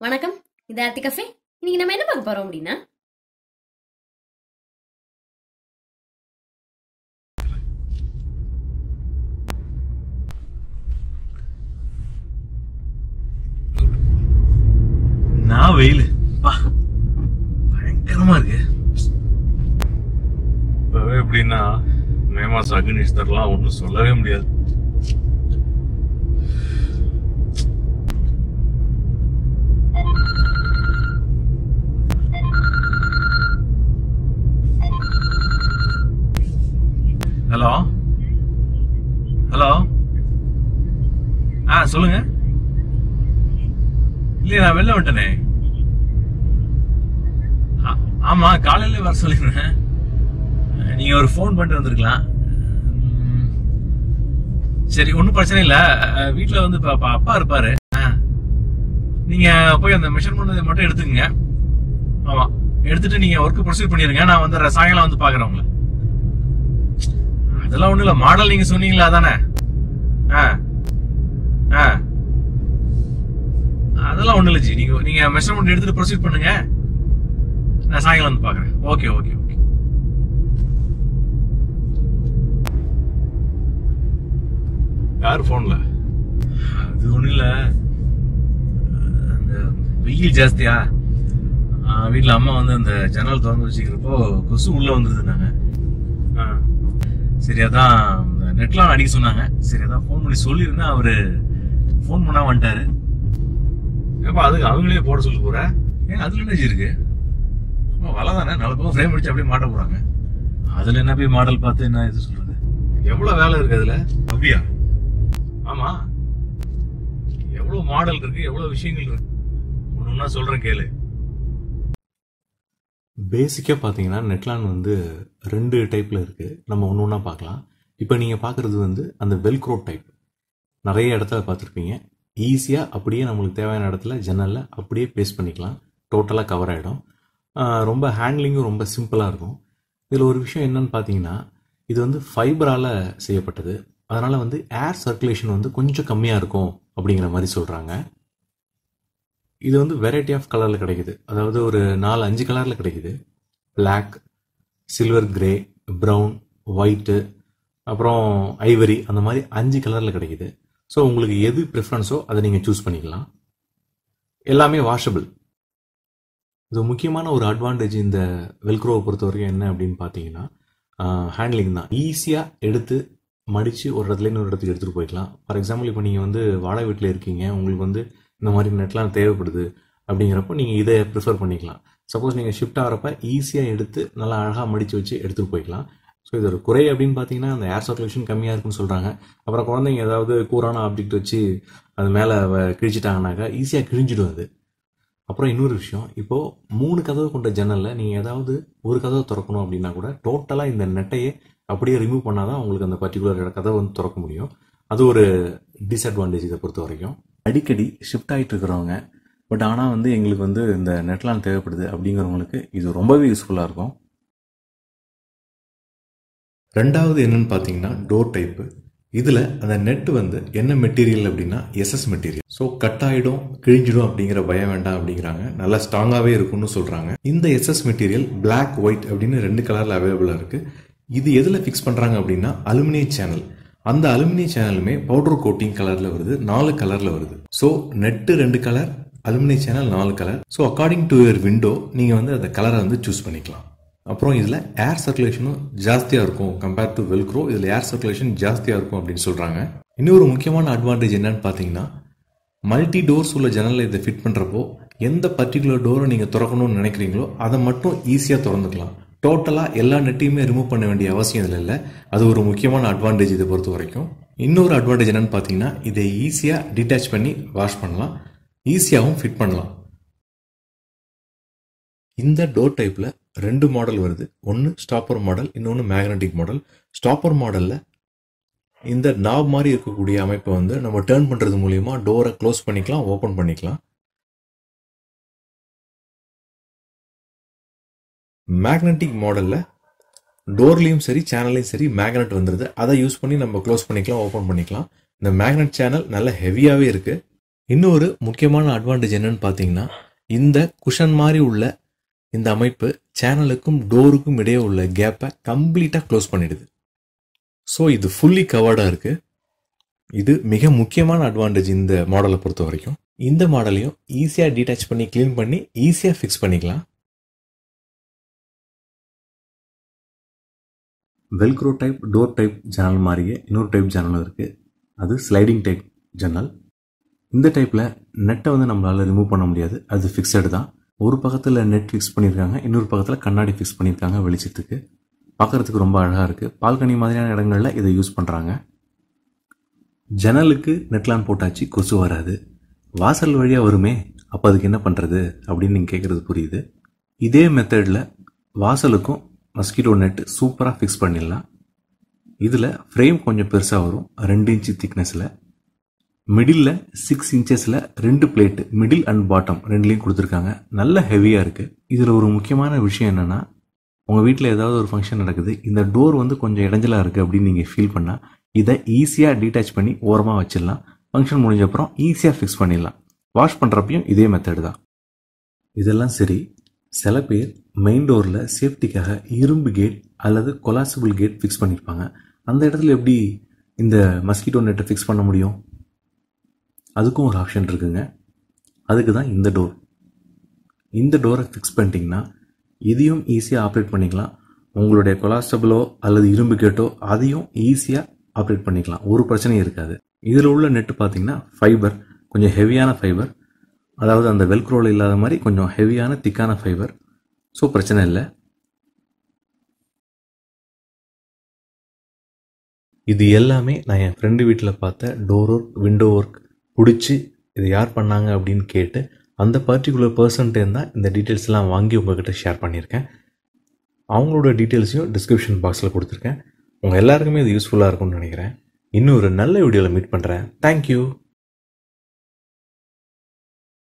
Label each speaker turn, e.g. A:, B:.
A: வணக்கம், இது ஆர்த்தி கஃபே. இன்னைக்கு நம்ம என்ன பார்க்க போறோம் அப்படின்னா,
B: நான் வெயில் பயங்கரமா இருக்கு. இப்பவே எப்படின்னா மே மாசம் அக்னிஸ்தர்லாம் ஒன்றும் சொல்லவே முடியாது. ஹலோ ஹலோ சொல்லுங்க. இல்லையா, நான் வெளில விட்டனே. ஆமா, காலையில வர சொல்லிருந்தேன். நீங்க ஒரு போன் பண்ணிட்டு வந்திருக்கலாம். சரி, ஒன்னும் பிரச்சனை இல்ல. வீட்டுல வந்து அப்பா இருப்பாரு. நீங்க போய் அந்த மெஷர்மெண்ட் மட்டும் எடுத்துக்கங்க. ஆமா, எடுத்துட்டு நீங்க ஒர்க் ப்ரொசீட் பண்ணிருங்க. நான் வந்து சாயங்காலம் வந்து பாக்குறேன் உங்களை. அதெல்லாம் ஒண்ணு இல்ல, மாடல் நீங்க சொன்னீங்களா அதானே? அதெல்லாம் ஒண்ணு இல்ல ஜி. நீங்க மெஷர்மெண்ட் எடுத்துட்டு ப்ரொசீட் பண்ணுங்க. நான் சாயங்காலம் வந்து பாக்குறேன். Okay okay okay. யார் போன்ல? அது ஒண்ணு இல்ல, அந்த வெயில் ஜாஸ்தியா வீட்டுல அம்மா வந்து அந்த ஜன்னல் திறந்து வச்சுக்கிறப்போ கொசு உள்ள வந்துருந்தாங்க. சரி, அதான் நெட்லாம் அடிக்க சொன்னாங்க. சரி, அதான் போன் பண்ணி சொல்லியிருந்தேன். அவரு போன் பண்ணா வந்துட்டாரு. அதுக்கு அவங்களே போட சொல்லி போற. ஏன் அதுல என்ன இருக்கு? சும்மா வலை தானே, நல்ல பக்கம் ஃப்ரேம் அடிச்சு அப்படியே மாட்ட போறாங்க. அதுல என்ன போய் மாடல் பார்த்து என்ன இது சொல்றது? எவ்வளவு வேலை இருக்கு அதுல. அப்படியா? ஆமா, எவ்வளவு மாடல் இருக்கு, எவ்வளவு விஷயங்கள் இருக்கு. ஒண்ணுன்னா சொல்றேன் கேளு.
C: பேசிக்காக பார்த்தீங்கன்னா நெட்லான் வந்து 2 டைப்பில் இருக்குது. நம்ம ஒன்று ஒன்றா பார்க்கலாம். இப்போ நீங்கள் பார்க்குறது வந்து அந்த வெல்க்ரோ டைப். நிறைய இடத்துல பார்த்துருப்பீங்க. ஈஸியாக அப்படியே நம்மளுக்கு தேவையான இடத்துல ஜன்னலில் அப்படியே பேஸ்ட் பண்ணிக்கலாம். டோட்டலாக கவர் ஆகிடும். ரொம்ப ஹேண்ட்லிங்கும் ரொம்ப சிம்பிளாக இருக்கும். இதில் ஒரு விஷயம் என்னன்னு பார்த்தீங்கன்னா, இது வந்து ஃபைபரால் செய்யப்பட்டது. அதனால் வந்து ஏர் சர்க்குலேஷன் வந்து கொஞ்சம் கம்மியாக இருக்கும் அப்படிங்கிற மாதிரி சொல்கிறாங்க. இது வந்து வெரைட்டி ஆஃப் கலரில் கிடைக்குது. அதாவது ஒரு 4-5 கலரில் கிடைக்குது. Black, silver grey, brown, white, அப்புறம் ஐவரி, அந்த மாதிரி 5 கலரில் கிடைக்குது. ஸோ உங்களுக்கு எது ப்ரிஃபரன்ஸோ அதை நீங்கள் சூஸ் பண்ணிக்கலாம். எல்லாமே வாஷபிள். இது முக்கியமான ஒரு அட்வான்டேஜ் இந்த வெல்க்ரோவை பொறுத்த வரைக்கும் என்ன அப்படின்னு பார்த்தீங்கன்னா, ஹேண்ட்லிங் தான். ஈஸியாக எடுத்து மடித்து ஒரு இடத்துல இன்னொரு இடத்துக்கு எடுத்துகிட்டு போய்க்கலாம். ஃபார் எக்ஸாம்பிள், இப்போ நீங்கள் வந்து வாடகை வீட்டில் இருக்கீங்க, உங்களுக்கு வந்து இந்த மாதிரி நெட்லாம் தேவைப்படுது அப்படிங்கிறப்போ நீங்கள் இதை ப்ரிஃபர் பண்ணிக்கலாம். சப்போஸ் நீங்கள் ஷிஃப்ட் ஆகிறப்ப ஈஸியாக எடுத்து நல்லா அழகாக மடித்து வச்சு எடுத்துகிட்டு போய்க்கலாம். ஸோ இது ஒரு குறை அப்படின்னு பார்த்தீங்கன்னா, அந்த ஏர் சர்க்குலேஷன் கம்மியாக இருக்குன்னு சொல்கிறாங்க. அப்புறம் குழந்தைங்க ஏதாவது கூரான ஆப்ஜெக்ட் வச்சு அது மேலே கிழிச்சிட்டாங்கனாக்கா ஈஸியாக கிழிஞ்சிடும் அது. அப்புறம் இன்னொரு விஷயம், இப்போது 3 கதவு கொண்ட ஜன்னலில் நீங்கள் ஏதாவது ஒரு கதவை திறக்கணும் அப்படின்னா கூட டோட்டலாக இந்த நெட்டையே அப்படியே ரிமூவ் பண்ணால் தான் உங்களுக்கு அந்த பர்டிகுலர் கதவை வந்து திறக்க முடியும். அது ஒரு டிஸ்அட்வான்டேஜ் இதை பொறுத்த வரைக்கும். அடிக்கடி ஷிஃப்ட் ஆகிட்டு இருக்கிறவங்க, பட் ஆனால் வந்து எங்களுக்கு வந்து இந்த நெட்லான் தேவைப்படுது அப்படிங்கிறவங்களுக்கு இது ரொம்பவே யூஸ்ஃபுல்லாக இருக்கும். ரெண்டாவது என்னன்னு பார்த்தீங்கன்னா டோர் டைப்பு. இதில் அந்த நெட் வந்து என்ன மெட்டீரியல் அப்படின்னா எஸ்எஸ் மெட்டீரியல். ஸோ கட் ஆகிடும், கிழிஞ்சிடும் அப்படிங்கிற பயம் வேண்டாம் அப்படிங்கிறாங்க. நல்லா ஸ்ட்ராங்காகவே இருக்கும்னு சொல்கிறாங்க. இந்த எஸ்எஸ் மெட்டீரியல் பிளாக், ஒயிட் அப்படின்னு 2 கலரில் அவைலபிளாக இருக்குது. இது எதில் ஃபிக்ஸ் பண்ணுறாங்க அப்படின்னா அலுமினிய சேனல். அந்த அலுமினிய சேனலுமே பவுடர் கோட்டிங் கலரில் வருது, 4 கலரில் வருது. ஸோ நெட்டு 2 கலர், அலுமினிய channel 4 colour. So according to your window நீங்கள் வந்து அந்த கலரை வந்து சூஸ் பண்ணிக்கலாம். அப்புறம் இதில் ஏர் சர்க்குலேஷனும் ஜாஸ்தியாக இருக்கும் கம்பேர் டு வெல்க்ரோ. இதில் ஏர் சர்க்குலேஷன் ஜாஸ்தியாக இருக்கும் அப்படின்னு சொல்கிறாங்க. இன்னொரு முக்கியமான அட்வான்டேஜ் என்னன்னு பார்த்தீங்கன்னா, மல்டி டோர்ஸ் உள்ள ஜன்னலில் இதை ஃபிட் பண்ணுறப்போ எந்த பர்டிகுலர் டோரை நீங்கள் திறக்கணும்னு நினைக்கிறீங்களோ அதை மட்டும் ஈஸியாக திறந்துக்கலாம். டோட்டலாக எல்லா நெட்டையுமே ரிமூவ் பண்ண வேண்டிய அவசியம் இதில் இல்லை. அது ஒரு முக்கியமான அட்வான்டேஜ் இதை பொறுத்த வரைக்கும். இன்னொரு அட்வான்டேஜ் என்னன்னு பார்த்தீங்கன்னா, இதை ஈஸியாக டிட்டாச் பண்ணி வாஷ் பண்ணலாம், ஈஸியாகவும் ஃபிட் பண்ணலாம். இந்த டோர் டைப்பில் 2 மாடல் வருது. ஒன்று ஸ்டாப்பர் மாடல், இன்னொன்று மேக்னட்டிக் மாடல். ஸ்டாப்பர் மாடலில் இந்த நாப் மாதிரி இருக்கக்கூடிய அமைப்பை வந்து நம்ம டேர்ன் பண்ணுறது மூலிமா டோரை க்ளோஸ் பண்ணிக்கலாம், ஓப்பன் பண்ணிக்கலாம். மேக்னட்டிக் மாடலில் டோர்லையும் சரி சேனல்லையும் சரி மேக்னெட் வந்துடுது. அதை யூஸ் பண்ணி நம்ம க்ளோஸ் பண்ணிக்கலாம், ஓப்பன் பண்ணிக்கலாம். இந்த மேக்னெட் சேனல் நல்ல ஹெவியாகவே இருக்குது. இன்னொரு முக்கியமான அட்வான்டேஜ் என்னன்னு பார்த்தீங்கன்னா, இந்த குஷன் மாதிரி உள்ள இந்த அமைப்பு சேனலுக்கும் டோருக்கும் இடையே உள்ள கேப்பை கம்ப்ளீட்டாக க்ளோஸ் பண்ணிடுது. ஸோ இது ஃபுல்லி கவர்டாக இருக்குது. இது மிக முக்கியமான அட்வான்டேஜ் இந்த மாடலை பொறுத்த வரைக்கும். இந்த மாடலையும் ஈஸியாக டீட்டாச் பண்ணி க்ளீன் பண்ணி ஈஸியாக ஃபிக்ஸ் பண்ணிக்கலாம். வெல்க்ரோ டைப் டோர் டைப் ஜன்னல் மாதிரியே இன்னொரு டைப் ஜன்னலும் இருக்குது. அது ஸ்லைடிங் டைப் ஜன்னல். இந்த டைப்பில் நெட்டை வந்து நம்மளால் ரிமூவ் பண்ண முடியாது, அது ஃபிக்ஸடு தான். ஒரு பக்கத்தில் நெட் ஃபிக்ஸ் பண்ணியிருக்காங்க, இன்னொரு பக்கத்தில் கண்ணாடி ஃபிக்ஸ் பண்ணியிருக்காங்க வெளிச்சத்துக்கு. பார்க்குறதுக்கு ரொம்ப அழகாக இருக்குது. பால்கனி மாதிரியான இடங்களில் இதை யூஸ் பண்ணுறாங்க. ஜன்னலுக்கு நெட்லான் போட்டாச்சு, கொசு வராது. வாசல் வழியாக வருமே, அப்போ அதுக்கு என்ன பண்ணுறது அப்படின்னு நீங்கள் கேட்குறது புரியுது. இதே மெத்தடில் வாசலுக்கும் மஸ்கிட்டோ நெட் சூப்பராக ஃபிக்ஸ் பண்ணிடலாம். இதில் ஃப்ரேம் கொஞ்சம் பெருசாக வரும், 2 இன்ச்சு திக்னஸில். மிடில் 6 இன்ச்சஸில் 2 பிளேட்டு, மிடில் அண்ட் பாட்டம் ரெண்டுலேயும் கொடுத்துருக்காங்க. நல்ல ஹெவியாக இருக்குது. இதில் ஒரு முக்கியமான விஷயம் என்னென்னா, உங்கள் வீட்டில் ஏதாவது ஒரு ஃபங்க்ஷன் நடக்குது, இந்த டோர் வந்து கொஞ்சம் இடைஞ்சலாக இருக்குது அப்படின்னு நீங்கள் ஃபீல் பண்ணால் இதை ஈஸியாக டீட்டாச் பண்ணி ஓரமாக வச்சிடலாம். ஃபங்க்ஷன் முடிஞ்ச அப்புறம் ஈஸியாக ஃபிக்ஸ் பண்ணிடலாம். வாஷ் பண்ணுறப்பையும் இதே மெத்தட் தான். இதெல்லாம் சரி, சில பேர் மெயின் டோரில் சேஃப்டிக்காக இரும்பு கேட் அல்லது கொலாசிபிள் கேட் ஃபிக்ஸ் பண்ணியிருப்பாங்க. அந்த இடத்துல எப்படி இந்த மஸ்கிட்டோ நெட்டை ஃபிக்ஸ் பண்ண முடியும்? அதுக்கும் ஒரு ஆப்ஷன் இருக்குங்க. அதுக்கு தான் இந்த டோர். இந்த டோரை ஃபிக்ஸ் பண்ணிட்டீங்கன்னா இதையும் ஈஸியாக ஆப்ரேட் பண்ணிக்கலாம். உங்களுடைய கொலாஸ்டபிளோ அல்லது இரும்பு கேட்டோ அதையும் ஈஸியாக ஆப்ரேட் பண்ணிக்கலாம், ஒரு பிரச்சனையும் இருக்காது. இதில் உள்ள நெட்டு பார்த்தீங்கன்னா ஃபைபர், கொஞ்சம் ஹெவியான ஃபைபர், அதாவது அந்த வெல்க்ரோவில் இல்லாத மாதிரி கொஞ்சம் ஹெவியான திக்கான ஃபைபர். ஸோ பிரச்சனை இல்லை. இது எல்லாமே நான் என் ஃப்ரெண்டு வீட்டில் பார்த்த டோர் ஒர்க், விண்டோ ஒர்க் பிடிச்சி இதை யார் பண்ணாங்க அப்படின்னு கேட்டு அந்த பர்டிகுலர் பர்சன்ட்டேருந்து தான் இந்த டீட்டெயில்ஸ்லாம் வாங்கி உங்கள்கிட்ட ஷேர் பண்ணியிருக்கேன். அவங்களோட டீட்டெயில்ஸையும் டிஸ்கிரிப்ஷன் பாக்ஸில் கொடுத்துருக்கேன். உங்கள் எல்லாருக்குமே இது யூஸ்ஃபுல்லாக இருக்கும்னு நினைக்கிறேன். இன்னும் ஒரு நல்ல வீடியோவில் மீட் பண்ணுறேன். தேங்க்யூ.